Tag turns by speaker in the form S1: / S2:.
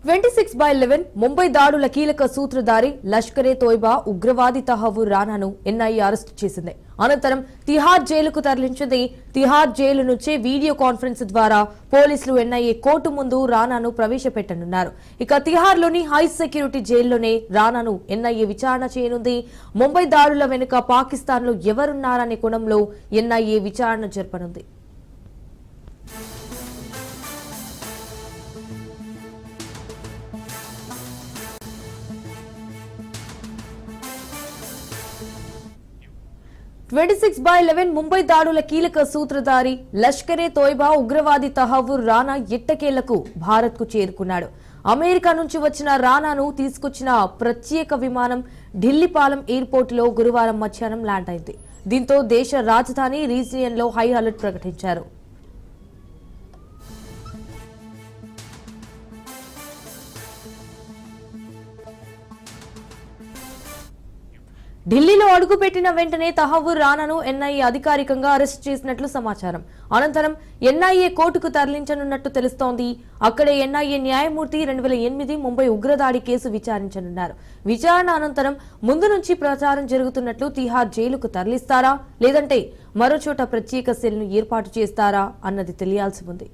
S1: 26/11 ముంబై దాడుల కీలక సూత్రధారి లష్కరే తోయిబా ఉగ్రవాది తహవ్వూర్ రానాను ఎన్ఐఏ అరెస్టు చేసింది. అనంతరం తిహార్ జైలుకు తరలించింది. తిహార్ జైలు నుంచే వీడియో కాన్ఫరెన్స్ ద్వారా పోలీసులు ఎన్ఐఏ కోర్టు ముందు రానాను ప్రవేశపెట్టనున్నారు. ఇక తిహార్లోని హై సెక్యూరిటీ జైల్లోనే రానాను ఎన్ఐఏ విచారణ చేయనుంది. ముంబై దాడుల వెనుక పాకిస్తాన్లో ఎవరున్నారనే కోణంలో ఎన్ఐఏ విచారణ జరపనుంది. ముంబై దాడుల కీలక సూత్రధారి లష్కరే తోయిబా ఉగ్రవాది తహవ్వూర్ రానా ఎట్టకేలకు భారత్ కు చేరుకున్నాడు. అమెరికా నుంచి వచ్చిన రానాను తీసుకొచ్చిన ప్రత్యేక విమానం ఢిల్లీపాలెం ఎయిర్పోర్ట్ లో గురువారం మధ్యాహ్నం ల్యాండ్ అయింది. దీంతో దేశ రాజధాని రీజియన్ లో హై అలర్ట్ ప్రకటించారు. ఢిల్లీలో అడుగుపెట్టిన వెంటనే తహవ్వూర్ రానాను ఎన్ఐఏ అధికారికంగా అరెస్ట్ చేసినట్లు సమాచారం. అనంతరం ఎన్ఐఏ కోర్టుకు తరలించనున్నట్టు తెలుస్తోంది. అక్కడే ఎన్ఐఏ న్యాయమూర్తి 2008 ముంబై ఉగ్రదాడి కేసు విచారించనున్నారు. విచారణ అనంతరం ముందు నుంచి ప్రచారం జరుగుతున్నట్లు తిహార్ జైలుకు తరలిస్తారా లేదంటే మరోచోట ప్రత్యేక సెల్ను ఏర్పాటు చేస్తారా అన్నది తెలియాల్సి ఉంది.